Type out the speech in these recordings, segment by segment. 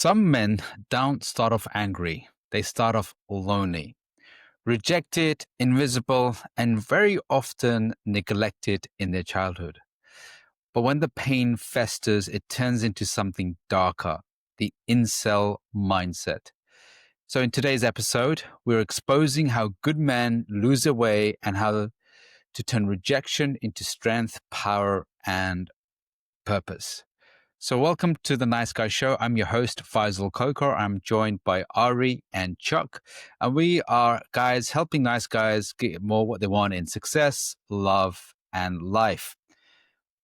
Some men don't start off angry, they start off lonely, rejected, invisible, and very often neglected in their childhood. But when the pain festers, it turns into something darker, the incel mindset. So, in today's episode, we're exposing how good men lose their way and how to turn rejection into strength, power, and purpose. So, welcome to the Nice Guy Show. I'm your host, Faisal Kokor. I'm joined by Ari and Chuck. And we are guys helping nice guys get more what they want in success, love, and life.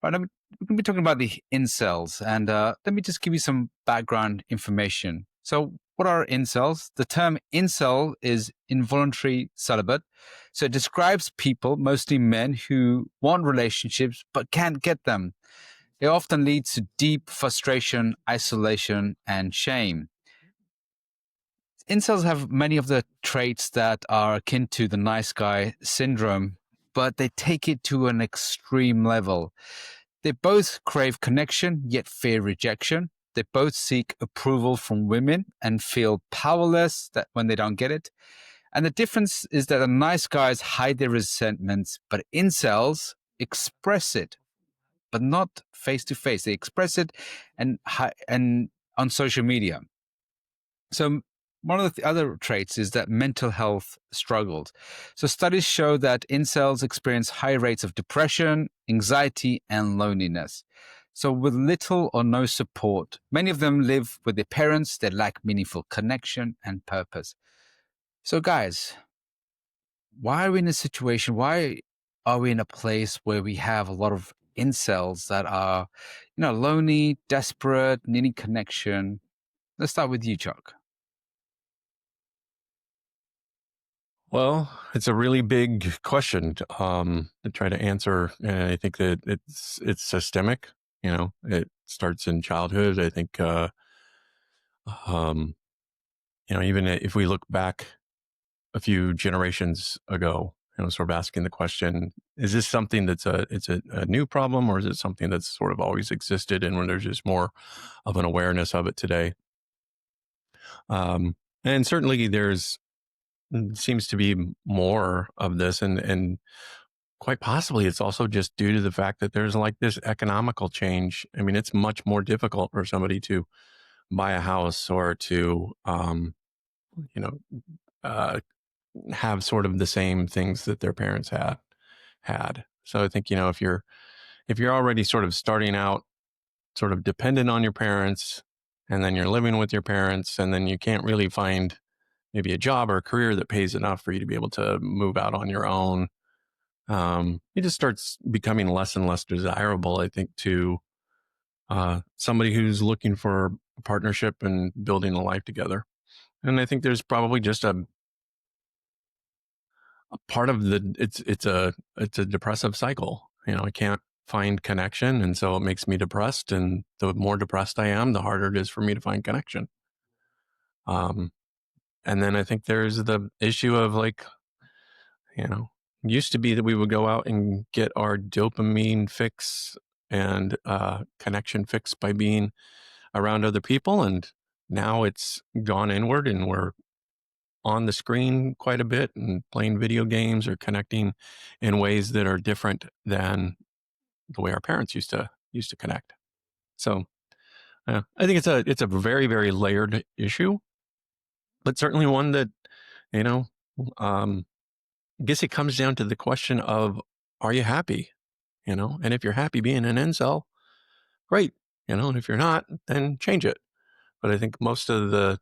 Right, we're going to be talking about the incels. And let me just give you some background information. So, what are incels? The term incel is involuntary celibate. So, it describes people, mostly men, who want relationships but can't get them. It often leads to deep frustration, isolation, and shame. Incels have many of the traits that are akin to the nice guy syndrome, but they take it to an extreme level. They both crave connection, yet fear rejection. They both seek approval from women and feel powerless that when they don't get it. And the difference is that the nice guys hide their resentments, but incels express it, but not face to face. They express it and on social media. So one of the other traits is that mental health struggles. So studies show that incels experience high rates of depression, anxiety, and loneliness. So with little or no support, many of them live with their parents. They lack meaningful connection and purpose. So guys, why are we in a situation? Why are we in a place where we have a lot of incels that are, lonely, desperate, needing connection? Let's start with you, Chuck. Well, it's a really big question to try to answer, and I think that it's systemic. It starts in childhood. I think, even if we look back a few generations ago, sort of asking the question: is this something that's a new problem, or is it something that's sort of always existed, and when there's just more of an awareness of it today? And certainly, there's seems to be more of this, and quite possibly it's also just due to the fact that there's like this economical change. I mean, it's much more difficult for somebody to buy a house or to you know uh, have sort of the same things that their parents had. So I think, if you're already sort of starting out sort of dependent on your parents, and then you're living with your parents, and then you can't really find maybe a job or a career that pays enough for you to be able to move out on your own, it just starts becoming less and less desirable, I think, to somebody who's looking for a partnership and building a life together. And I think there's probably just a part of it's a depressive cycle. I can't find connection, and so it makes me depressed. And the more depressed I am, the harder it is for me to find connection. Um, and then I think there's the issue of like, used to be that we would go out and get our dopamine fix and connection fix by being around other people. And now it's gone inward, and we're on the screen quite a bit and playing video games or connecting in ways that are different than the way our parents used to connect. So I think it's a very, very layered issue, but certainly one that, you know, um, I guess it comes down to the question of, are you happy? And if you're happy being an incel, great. And if you're not, then change it. But I think most of the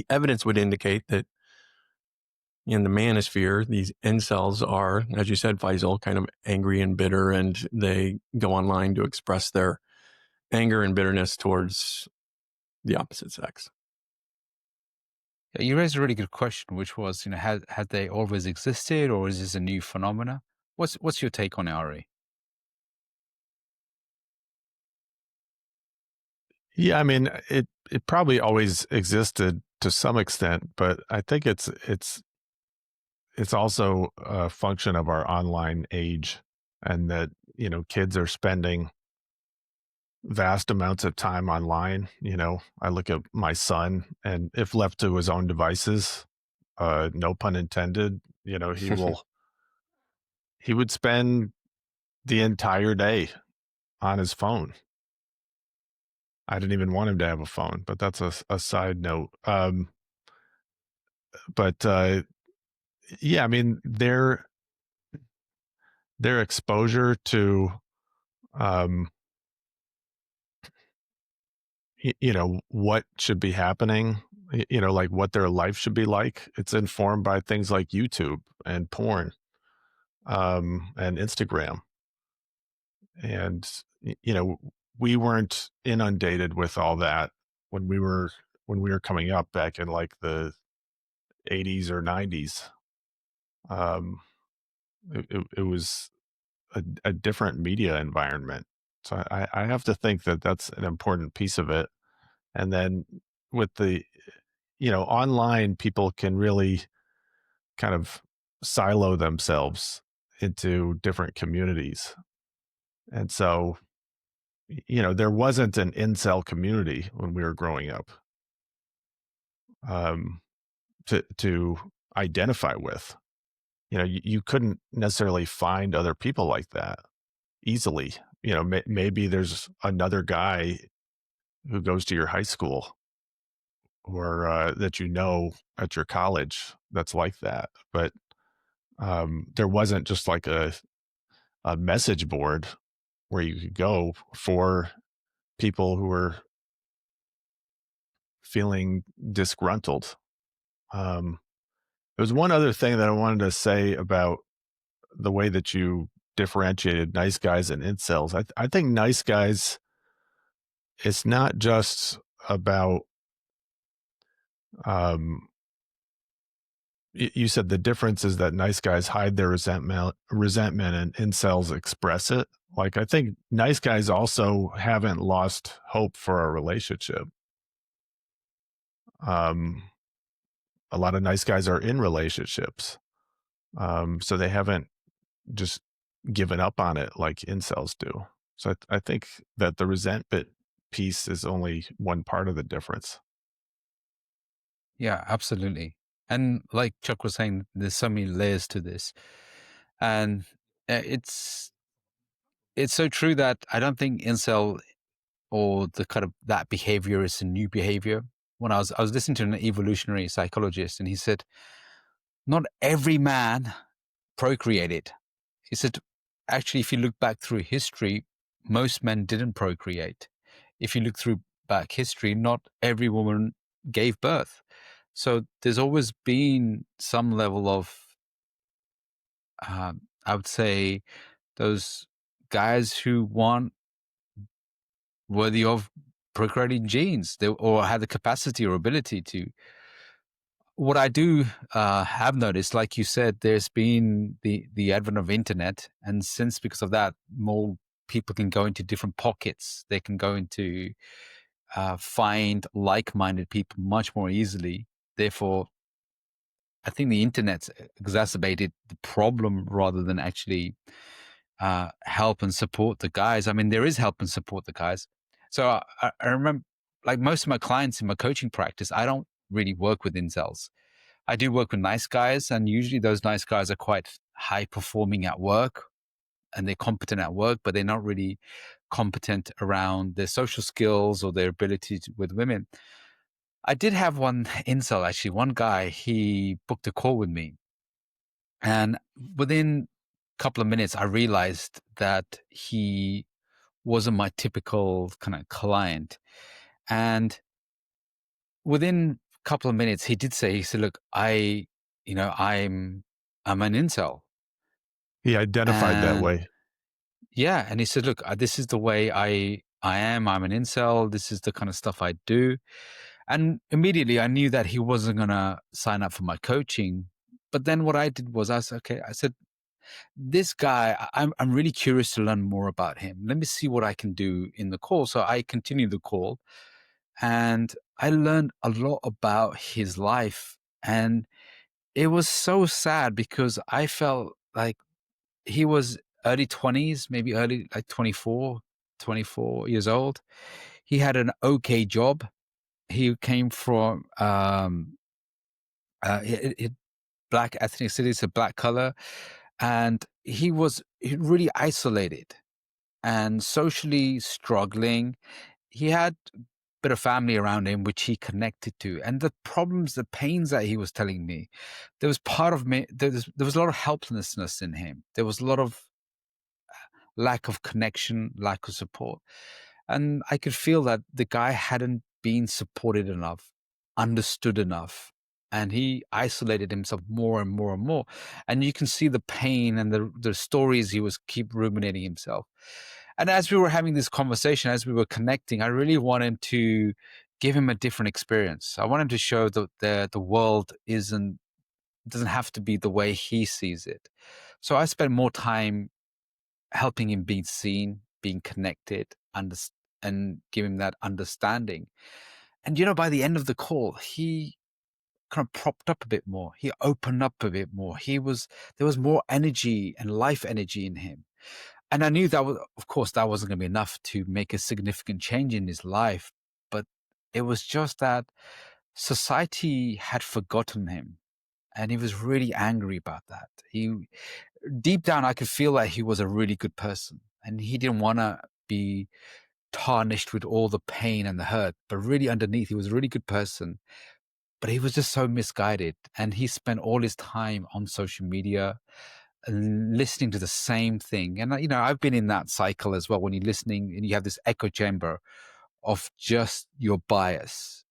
evidence would indicate that in the manosphere, these incels are, as you said, Faisal, kind of angry and bitter, and they go online to express their anger and bitterness towards the opposite sex. Yeah, you raised a really good question, which was, had they always existed, or is this a new phenomena? What's your take on it, Ari? Yeah, I mean, it probably always existed to some extent, but I think it's also a function of our online age, and that, kids are spending vast amounts of time online. I look at my son, and if left to his own devices, no pun intended, he would spend the entire day on his phone. I didn't even want him to have a phone, but that's a side note. But yeah, I mean, their exposure to um, what should be happening, like what their life should be like. It's informed by things like YouTube and porn, and Instagram. And, we weren't inundated with all that when we were coming up back in like the 80s or 90s. Um, it was a different media environment. So I have to think that that's an important piece of it. And then with the, online, people can really kind of silo themselves into different communities. And so, there wasn't an incel community when we were growing up, um, to identify with. You couldn't necessarily find other people like that easily. Maybe there's another guy who goes to your high school, or that at your college, that's like that. But there wasn't just like a message board where you could go for people who were feeling disgruntled. Um, There's one other thing that I wanted to say about the way that you differentiated nice guys and incels. I think nice guys, it's not just about, um, you said the difference is that nice guys hide their resentment and incels express it. Like, I think nice guys also haven't lost hope for a relationship. Um, a lot of nice guys are in relationships. So they haven't just given up on it like incels do. So I think that the resentment piece is only one part of the difference. Yeah, absolutely. And like Chuck was saying, there's so many layers to this, and it's so true that I don't think incel or the kind of that behavior is a new behavior. When I was listening to an evolutionary psychologist, and he said, not every man procreated. He said, actually, if you look back through history, most men didn't procreate. If you look through back history, not every woman gave birth. So there's always been some level of, I would say, those guys who want worthy of procreating genes, or have the capacity or ability to. What I do have noticed, like you said, there's been the advent of internet, and since because of that, more people can go into different pockets. They can go into find like-minded people much more easily. Therefore, I think the internet's exacerbated the problem rather than actually help and support the guys. I mean, there is help and support the guys. So I remember, like most of my clients in my coaching practice, I don't really work with incels. I do work with nice guys, and usually those nice guys are quite high performing at work, and they're competent at work, but they're not really competent around their social skills or their ability with women. I did have one incel, actually, one guy, he booked a call with me. And within a couple of minutes, I realized that he wasn't my typical kind of client. And within a couple of minutes, he did say, he said, look, I'm an incel. He identified that And way. yeah, and he said, look, this is the way I am. I'm an incel. This is the kind of stuff I do. And immediately I knew that he wasn't going to sign up for my coaching. But then what I did was I said, okay, I said, this guy, I'm really curious to learn more about him. Let me see what I can do in the call. So I continued the call, and I learned a lot about his life. And it was so sad because I felt like he was early 20s, maybe early like 24. 24 years old. He had an okay job. He came from black ethnicity, so black color, and he was really isolated and socially struggling. He had a bit of family around him which he connected to, and the problems, the pains that he was telling me, there was part of me, there was a lot of helplessness in him. There was a lot of lack of connection, lack of support. And I could feel that the guy hadn't been supported enough, understood enough, and he isolated himself more and more and more. And you can see the pain and the stories he was keep ruminating himself. And as we were having this conversation, as we were connecting, I really wanted to give him a different experience. I wanted to show that the world doesn't have to be the way he sees it. So I spent more time helping him be seen, being connected, and give him that understanding. And by the end of the call, he kind of propped up a bit more. He opened up a bit more. There was more energy and life energy in him. And I knew that of course, that wasn't going to be enough to make a significant change in his life. But it was just that society had forgotten him. And he was really angry about that. Deep down, I could feel that he was a really good person, and he didn't want to be tarnished with all the pain and the hurt. But really underneath, he was a really good person, but he was just so misguided. And he spent all his time on social media listening to the same thing. And, I've been in that cycle as well, when you're listening and you have this echo chamber of just your bias.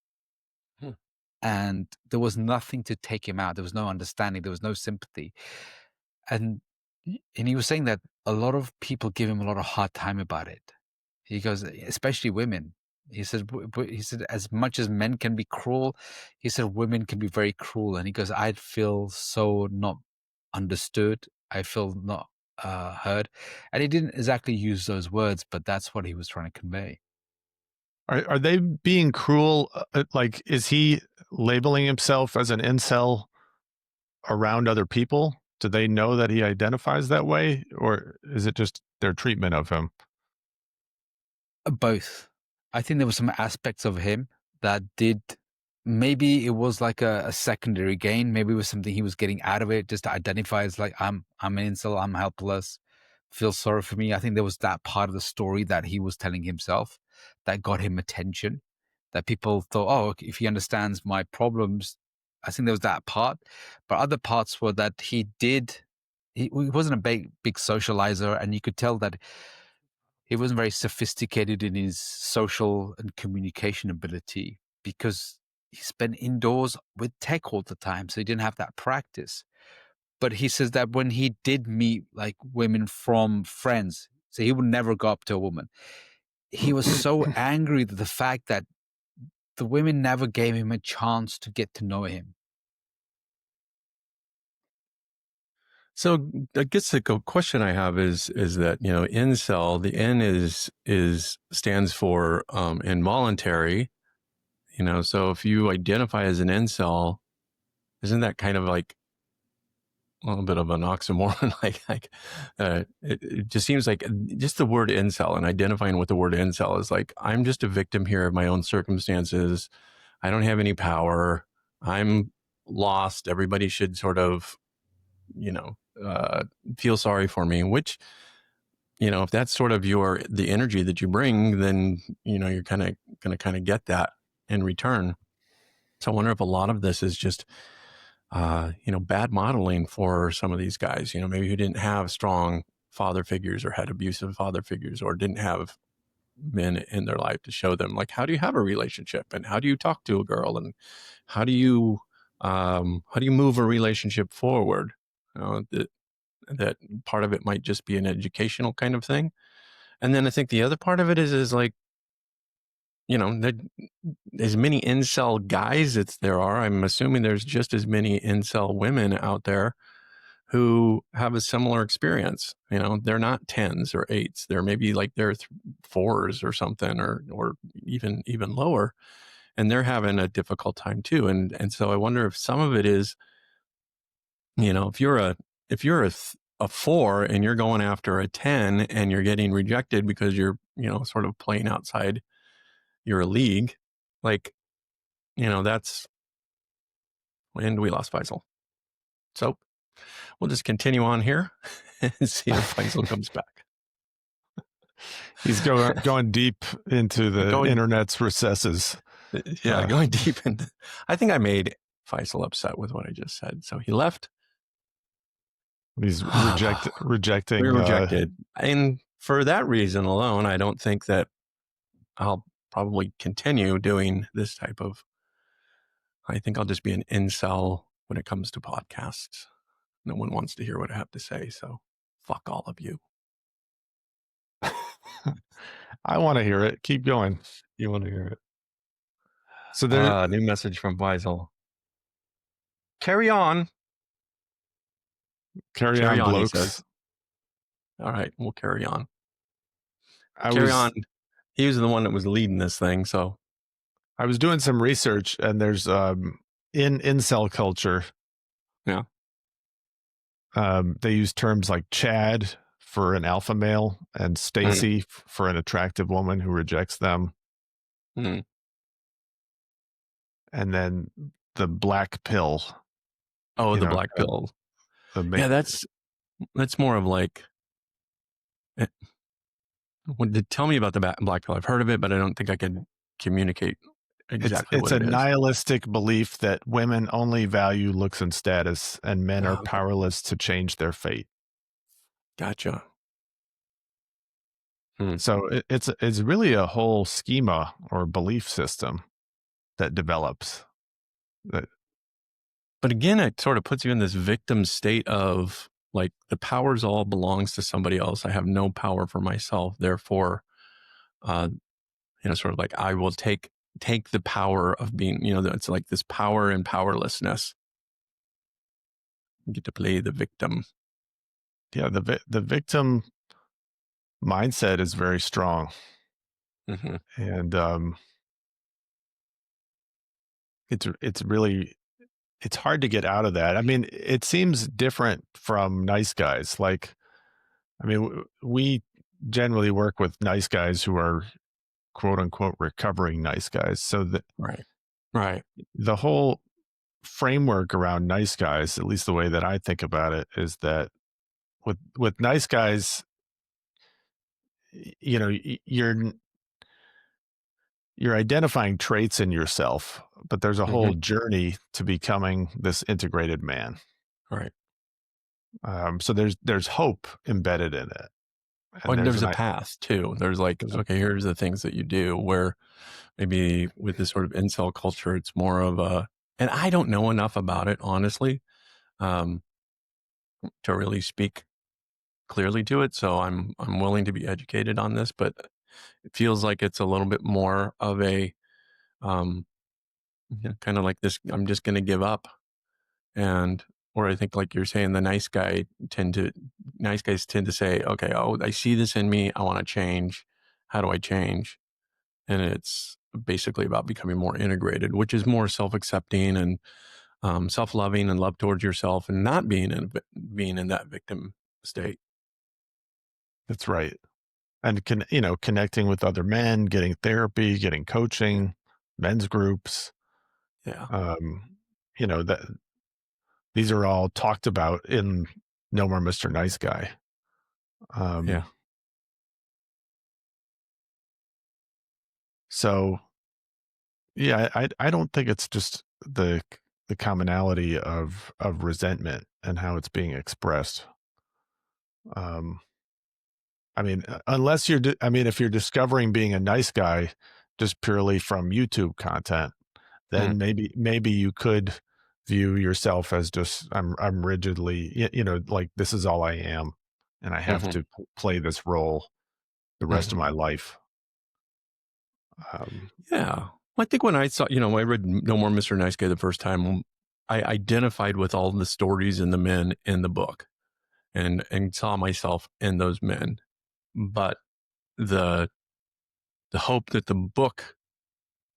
And there was nothing to take him out. There was no understanding. There was no sympathy. And he was saying that a lot of people give him a lot of hard time about it. He goes, especially women. He said, as much as men can be cruel, he said women can be very cruel. And he goes, I feel so not understood. I feel not heard. And he didn't exactly use those words, but that's what he was trying to convey. Are they being cruel? Like, is he labeling himself as an incel around other people? Do they know that he identifies that way, or is it just their treatment of him? Both. I think there were some aspects of him that maybe it was like a secondary gain. Maybe it was something he was getting out of it, just to identify as like, I'm an incel, I'm helpless, feel sorry for me. I think there was that part of the story that he was telling himself that got him attention, that people thought, oh, if he understands my problems. I think there was that part. But other parts were that he wasn't a big socializer, and you could tell that he wasn't very sophisticated in his social and communication ability, because he spent indoors with tech all the time, so he didn't have that practice. But he says that when he did meet like women from friends, so he would never go up to a woman. He was so angry at the fact that the women never gave him a chance to get to know him. So I guess the question I have is that, incel, the N stands for involuntary, so if you identify as an incel, isn't that kind of like a little bit of an oxymoron? It just seems like just the word incel and identifying with the word incel is like, I'm just a victim here of my own circumstances. I don't have any power. I'm lost. Everybody should sort of, feel sorry for me, which, if that's sort of the energy that you bring, then, you're kind of going to get that in return. So I wonder if a lot of this is just, bad modeling for some of these guys, maybe who didn't have strong father figures or had abusive father figures or didn't have men in their life to show them, like, how do you have a relationship and how do you talk to a girl and how do you move a relationship forward? That part of it might just be an educational kind of thing. And then I think the other part of it is like, as many incel guys there are, I'm assuming there's just as many incel women out there who have a similar experience. They're not 10s or 8s. They're maybe like they're 4s or something, or even lower. And they're having a difficult time too. And so I wonder if some of it is, if you're a 4 and you're going after a 10 and you're getting rejected because you're sort of playing outside your league, like, that's when we lost Faisal. So we'll just continue on here and see if Faisal comes back. He's going deep into the internet's recesses. Yeah, going deep into. I think I made Faisal upset with what I just said, so he left. He's rejecting. We were rejected, and for that reason alone, I don't think that I'll probably continue doing this type of. I think I'll just be an incel when it comes to podcasts. No one wants to hear what I have to say, so fuck all of you. I want to hear it. Keep going. You want to hear it? So there, new message from Faisal. Carry on. Carry on, blokes. He says. All right, we'll carry on. Carry on. He was the one that was leading this thing, so. I was doing some research, and there's in incel culture. Yeah. They use terms like Chad for an alpha male and Stacy for an attractive woman who rejects them. Mm. And then the black pill. Oh, the black pill. Yeah, that's more of like. Tell me about the black pill. I've heard of it, but I don't think I can communicate exactly what it is. It's a nihilistic belief that women only value looks and status, and men are powerless to change their fate. Gotcha. So it's really a whole schema or belief system that develops. But again, it sort of puts you in this victim state of like the powers all belongs to somebody else. I have no power for myself. Therefore, sort of like I will take the power of being, it's like this power and powerlessness. You get to play the victim. Yeah, the victim mindset is very strong. Mm-hmm. And it's hard to get out of that. I mean, it seems different from nice guys. Like, I mean, we generally work with nice guys who are quote unquote recovering nice guys. So right. The whole framework around nice guys, at least the way that I think about it, is that with nice guys, you're identifying traits in yourself, but there's a whole journey to becoming this integrated man. Right. So there's hope embedded in it. And there's a path too. There's like, okay, here's the things that you do, where maybe with this sort of incel culture, it's more of and I don't know enough about it, honestly, to really speak clearly to it. So I'm willing to be educated on this, but it feels like it's a little bit more of a, kind of like this, I'm just going to give up. Or I think like you're saying, the nice guys tend to say, okay, I see this in me. I want to change. How do I change? And it's basically about becoming more integrated, which is more self-accepting and self-loving and love towards yourself, and not being in that victim state. That's right. And connecting with other men, getting therapy, getting coaching, men's groups. Yeah. That these are all talked about in No More Mr. Nice Guy. Yeah. So, yeah, I don't think it's just the commonality of resentment and how it's being expressed. I mean, unless if you're discovering being a nice guy just purely from YouTube content, then maybe you could view yourself as just I'm rigidly, like this is all I am, and I have to play this role the rest of my life. Yeah. I think when I saw, I read No More Mr. Nice Guy the first time, I identified with all the stories and the men in the book, and saw myself in those men. But the hope that the book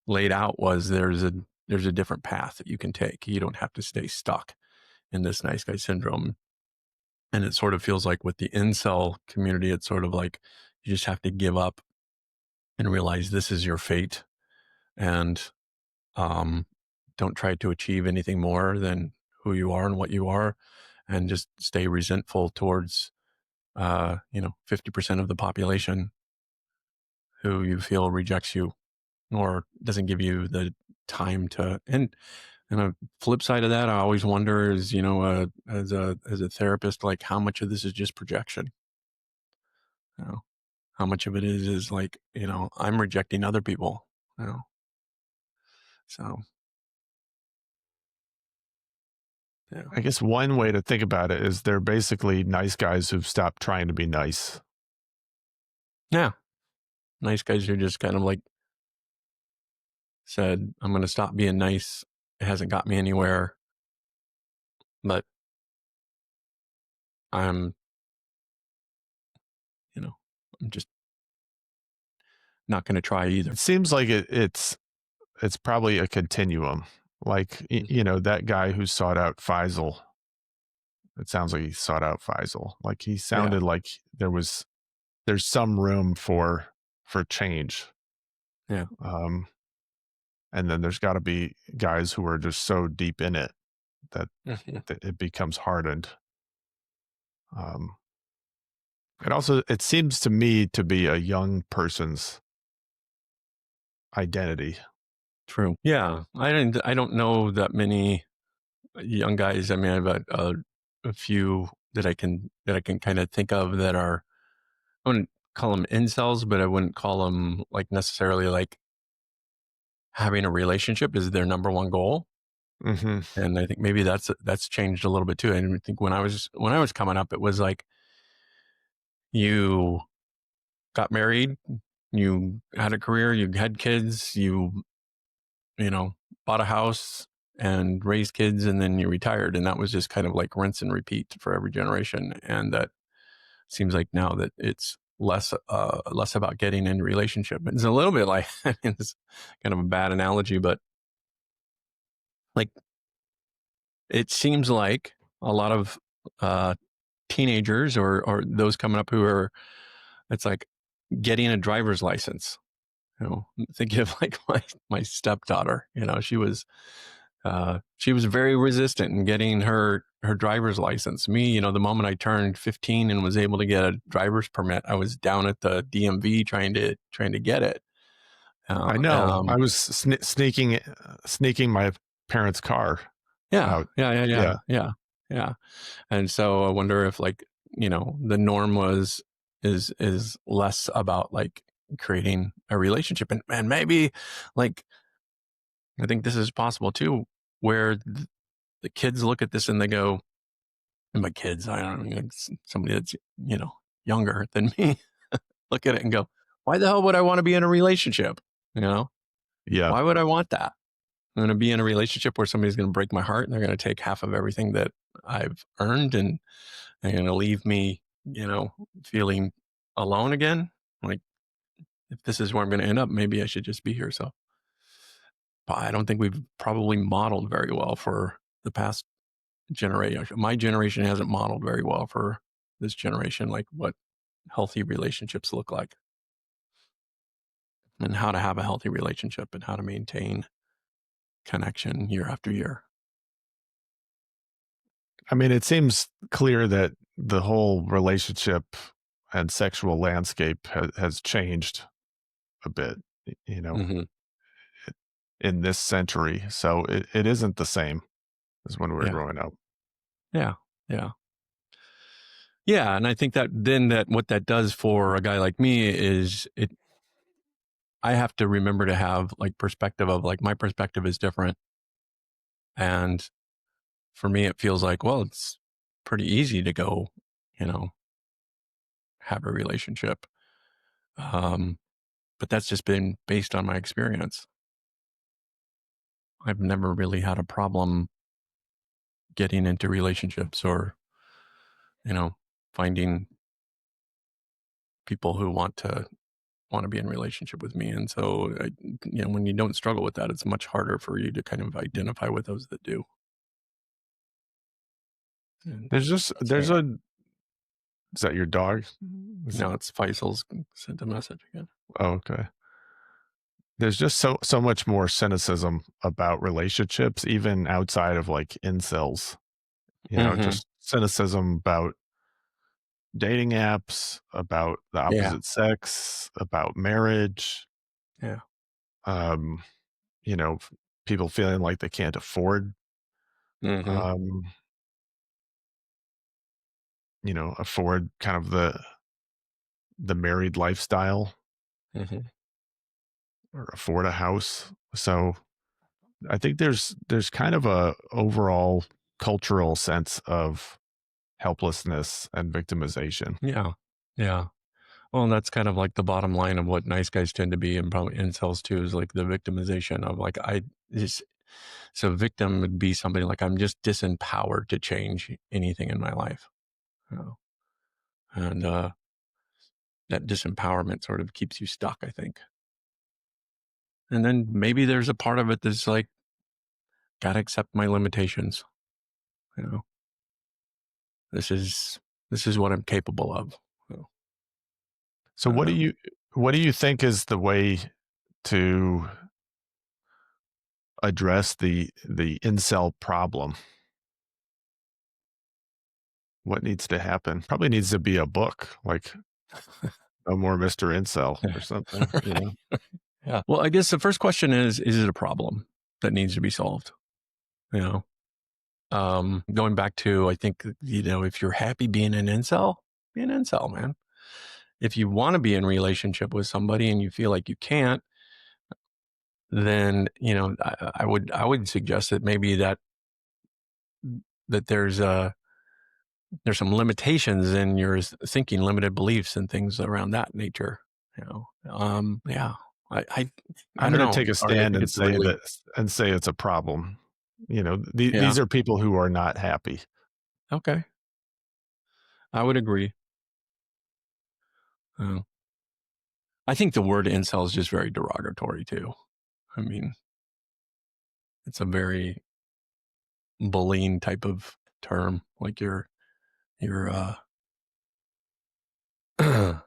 laid out was there's a different path that you can take. You don't have to stay stuck in this nice guy syndrome. And it sort of feels like with the incel community, it's sort of like you just have to give up and realize this is your fate, and don't try to achieve anything more than who you are and what you are, and just stay resentful towards 50% of the population who you feel rejects you or doesn't give you the time to. And a flip side of that, I always wonder is, as a therapist, like how much of this is just projection? You know, how much of it is like, I'm rejecting other people, so yeah. I guess one way to think about it is they're basically nice guys who've stopped trying to be nice. Yeah. Nice guys who just kind of like said, I'm going to stop being nice. It hasn't got me anywhere, but I'm just not going to try either. It seems like it's probably a continuum. Like, that guy who sought out Faisal, it sounds like he sought out Faisal. Like he sounded like there's some room for change. Yeah. And then there's got to be guys who are just so deep in it that it becomes hardened. It seems to me to be a young person's identity. True. Yeah. I don't know that many young guys. I mean, I've a few that I can kind of think of that are, I wouldn't call them incels, but I wouldn't call them like necessarily like having a relationship is their number one goal. Mm-hmm. And I think maybe that's changed a little bit too. I think when I was coming up, it was like you got married, you had a career, you had kids, you bought a house and raised kids, and then you retired. And that was just kind of like rinse and repeat for every generation. And that seems like now that it's less about getting in a relationship. It's a little bit like, it's kind of a bad analogy, but like, it seems like a lot of teenagers or those coming up who are, it's like getting a driver's license. Thinking of like my stepdaughter, she was very resistant in getting her driver's license. Me, the moment I turned 15 and was able to get a driver's permit, I was down at the DMV trying to get it. I know. I was sneaking my parents' car. Yeah, out. yeah. And so I wonder if like, the norm is less about like creating a relationship, and maybe like, I think this is possible too, where the kids look at this and they go, and by kids, I don't know, like somebody that's, younger than me, look at it and go, why the hell would I want to be in a relationship? Yeah. Why would I want that? I'm going to be in a relationship where somebody's going to break my heart and they're going to take half of everything that I've earned, and they're going to leave me, feeling alone again. Like, if this is where I'm going to end up, maybe I should just be here. So, but I don't think we've probably modeled very well for the past generation. My generation hasn't modeled very well for this generation, like what healthy relationships look like and how to have a healthy relationship and how to maintain connection year after year. I mean, it seems clear that the whole relationship and sexual landscape has changed a bit, Mm-hmm. in this century. So it isn't the same as when we were growing up. Yeah. And I think that then what that does for a guy like me is I have to remember to have like perspective of like, my perspective is different. And for me, it feels like, well, it's pretty easy to go, have a relationship. But that's just been based on my experience. I've never really had a problem getting into relationships or, finding people who want to be in a relationship with me. And so, when you don't struggle with that, it's much harder for you to kind of identify with those that do. And Is that your dog? no, it's Faisal's sent a message again. Oh, okay. there's just so much more cynicism about relationships, even outside of like incels. Mhm. Just cynicism about dating apps, about the Yeah. opposite sex, about marriage. Yeah. Um, people feeling like they can't afford, Mhm. um, afford kind of the married lifestyle Mhm. or afford a house. So I think there's kind of a overall cultural sense of helplessness and victimization. Yeah. Yeah. Well, and that's kind of like the bottom line of what nice guys tend to be, and probably incels too, is like the victimization of like, I just, so victim would be somebody like, I'm just disempowered to change anything in my life. You know? And that disempowerment sort of keeps you stuck, I think. And then maybe there's a part of it that's like, gotta accept my limitations. You know, this is what I'm capable of. So, So what do you think is the way to address the incel problem? What needs to happen? Probably needs to be a book, like No More Mr. Incel or something, right. Yeah. Well, I guess the first question is it a problem that needs to be solved? You know, going back to, I think, if you're happy being an incel, be an incel, man. If you want to be in relationship with somebody and you feel like you can't, then, I would suggest that maybe that there's some limitations in your thinking, limited beliefs and things around that nature. Yeah. I I'm don't going to know. take a Sorry, I stand think and it's really, say it's a problem. yeah. These are people who are not happy. Okay. I would agree. Uh, I think the word incel is just very derogatory too. I mean, it's a very bullying type of term. Like you're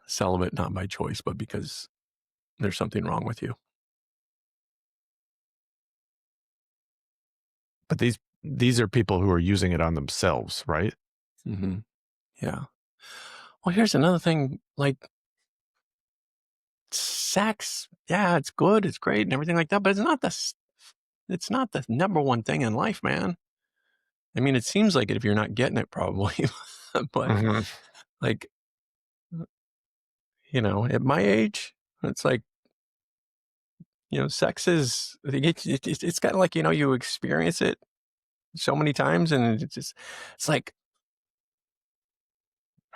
celibate not by choice, but because there's something wrong with you. But these are people who are using it on themselves, right? Mm-hmm. Yeah. Well, here's another thing. Like sex, yeah, it's good, it's great, and everything like that. But it's not the number one thing in life, man. I mean, it seems like it if you're not getting it, probably. But Mhm. like, at my age, it's like, sex is, it's kind of like, you experience it so many times and it's like,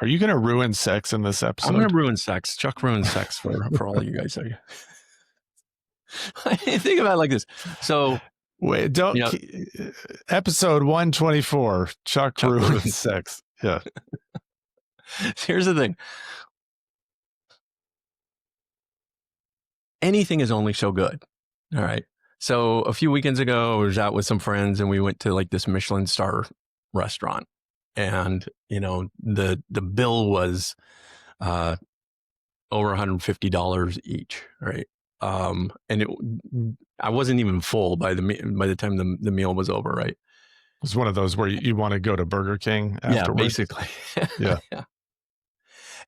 Are you going to ruin sex in this I'm going episode? to ruin sex. Chuck ruins sex for all of you guys. Think about it like this. So, Wait, don't episode 124, Chuck Chuck ruins ruins. sex. Yeah. Here's the thing. Anything is only so good. All right. So a few weekends ago, I was out with some friends and we went to like this Michelin star restaurant. And, the bill was over $150 each. Right. And I wasn't even full by the time the meal was over. Right. It's one of those where you want to go to Burger King Yeah, afterwards. basically. Yeah. Yeah.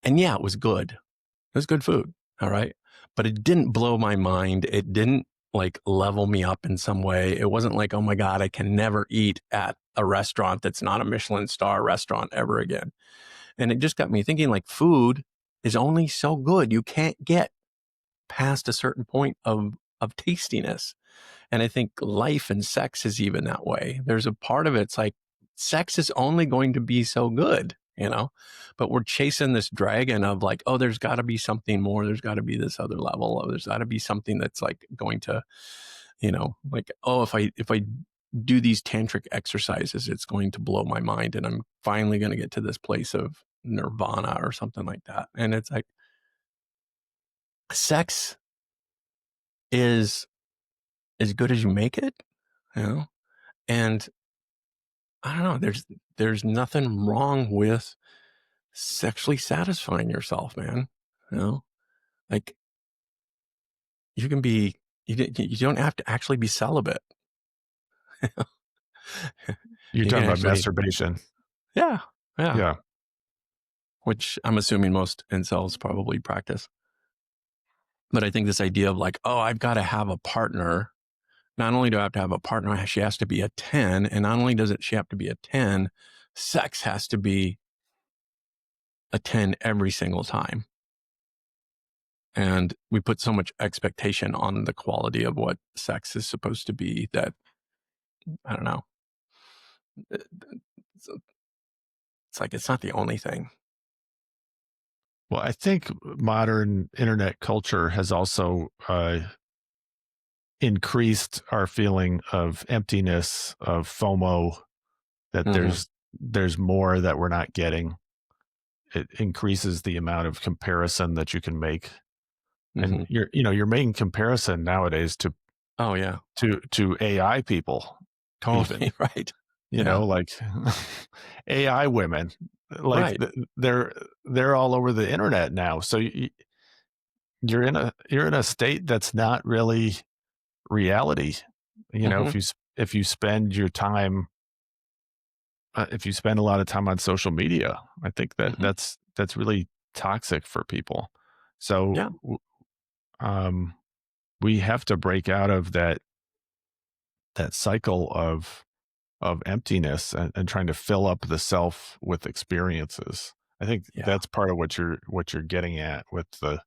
And yeah, it was good. It was good food. All right. But it didn't blow my mind. It didn't like level me up in some way. It wasn't like, oh my God, I can never eat at a restaurant that's not a Michelin star restaurant ever again. And it just got me thinking like food is only so good. You can't get past a certain point of tastiness. And I think life and sex is even that way. There's a part of it's like sex is only going to be so good, but we're chasing this dragon of like, oh, there's got to be something more. There's got to be this other level. Oh, there's got to be something that's like going to, like, oh, if I do these tantric exercises, it's going to blow my mind and I'm finally going to get to this place of nirvana or something like that. And it's like sex is as good as you make it, and I don't know. There's nothing wrong with sexually satisfying yourself, man. Like you can be you don't have to actually be celibate. You're You can talking about actually, masturbation. yeah, Yeah. which I'm assuming most incels probably practice. But I think this idea of like, oh, I've got to have a partner. Not only do I have to have a partner, she has to be a 10. And not only does she have to be a 10, sex has to be a 10 every single time. And we put so much expectation on the quality of what sex is supposed to be that, I don't know. It's like, it's not the only thing. Well, I think modern internet culture has also increased our feeling of emptiness, of FOMO, that Mhm. there's more that we're not getting. It increases the amount of comparison that you can make. And Mhm. you're making comparison nowadays Oh, yeah. to AI people even, Totally right. Yeah. like AI women, like Right. they're all over the internet now. So you're in a state that's not really reality. Mhm. If you spend your time, if you spend a lot of time on social media, I think Mhm. that's really toxic for people. So Yeah. um, we have to break out of that cycle of emptiness and trying to fill up the self with experiences. I think Yeah. that's part of what you're getting at with the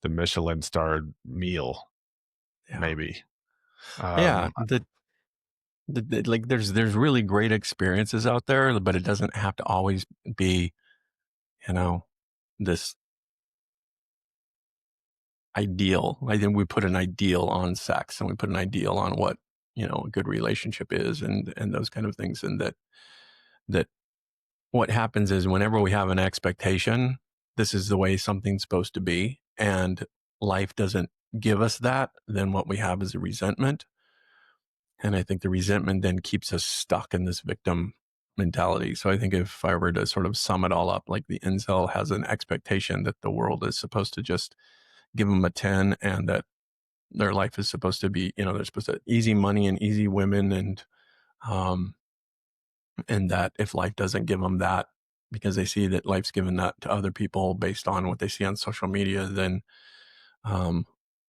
Michelin starred meal, Yeah. maybe. Yeah. Um, Like there's really great experiences out there, but it doesn't have to always be, you know, this ideal. I think we put an ideal on sex and we put an ideal on what, a good relationship is and those kind of things. And that what happens is whenever we have an expectation, this is the way something's supposed to be, and life doesn't give us that, then what we have is a resentment. And I think the resentment then keeps us stuck in this victim mentality. So I think if I were to sort of sum it all up, like the incel has an expectation that the world is supposed to just give them a 10 and that their life is supposed to be, they're supposed to easy money and easy women um, and that if life doesn't give them that because they see that life's given that to other people based on what they see on social media, then um,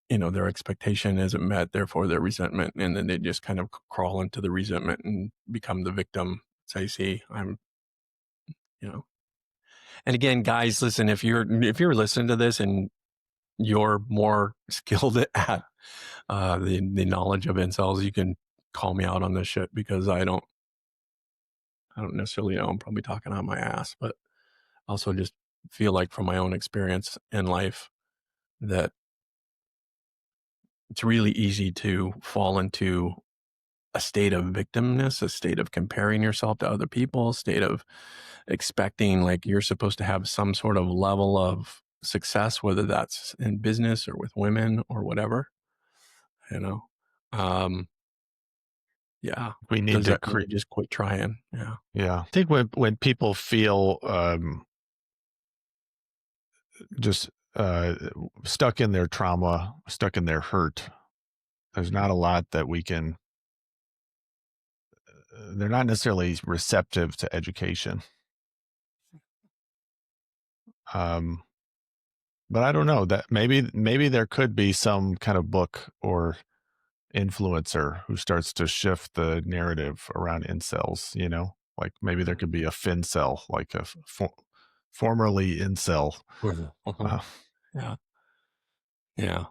their expectation isn't met, therefore their resentment, and then they just kind of crawl into the resentment and become the victim. Say, see, I'm, you know. And again, guys, listen, if you're listening to this and you're more skilled at the knowledge of incels, you can call me out on this shit because I don't necessarily know. I'm probably talking on my ass, but also just feel like from my own experience in life that it's really easy to fall into a state of victimness, a state of comparing yourself to other people, a state of expecting like you're supposed to have some sort of level of success, whether that's in business or with women or whatever, you know. Um, yeah. we need Does to that mean create. you just quit trying? Yeah. Yeah, I think when people feel just stuck in their trauma, stuck in their hurt, there's not a lot that we can. They're not necessarily receptive to education. Um, but I don't know that maybe there could be some kind of book or influencer who starts to shift the narrative around incels. Like maybe there could be a fincel, like a formerly incel. Uh-huh. Uh, Yeah. Yeah.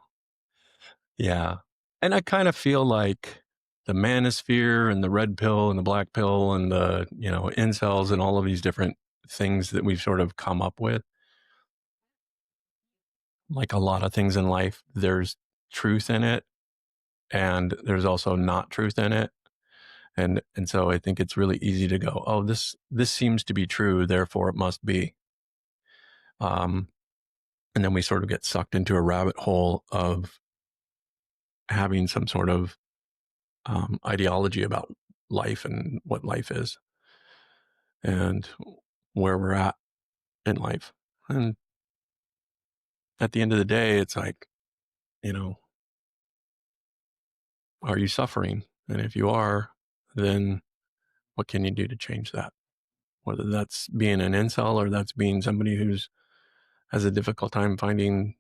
Yeah. And I kind of feel like the manosphere and the red pill and the black pill and the, incels and all of these different things that we've sort of come up with, like a lot of things in life, there's truth in it and there's also not truth in it. And so I think it's really easy to go, oh, this seems to be true, therefore it must be. Um, and then we sort of get sucked into a rabbit hole of having some sort of ideology about life and what life is and where we're at in life. And at the end of the day, it's like, you know, Are you suffering? And if you are, then what can you do to change that? Whether that's being an incel or that's being somebody who's has a difficult time finding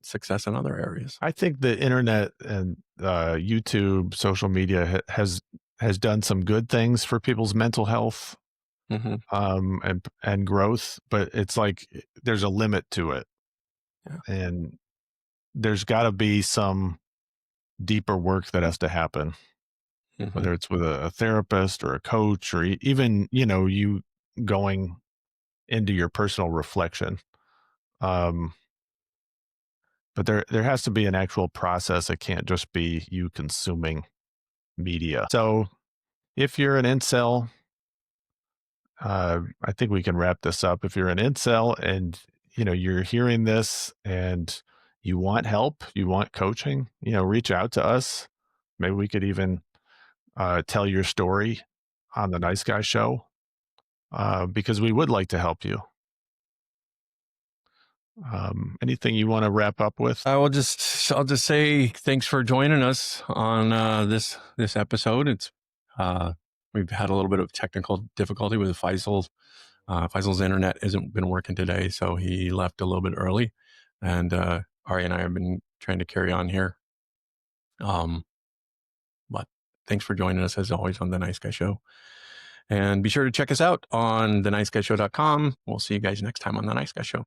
success in other areas. I think the internet and YouTube, social media has done some good things for people's mental health and growth, but it's like there's a limit to it, and there's got to be some deeper work that has to happen, whether it's with a therapist or a coach or even you going into your personal reflection. But there has to be an actual process. It can't just be you consuming media. So if you're an incel, I think we can wrap this up. If you're an incel and you're hearing this and you want help, you want coaching, reach out to us. Maybe we could even tell your story on the Nice Guy Show, because we would like to help you. Anything you want to wrap up with? I'll just say thanks for joining us on this episode. It's we've had a little bit of technical difficulty with Faisal. Faisal's internet hasn't been working today, so he left a little bit early, and Ari and I have been trying to carry on here. But thanks for joining us as always on the Nice Guy Show, and be sure to check us out on theniceguyshow.com. We'll see you guys next time on the Nice Guy Show.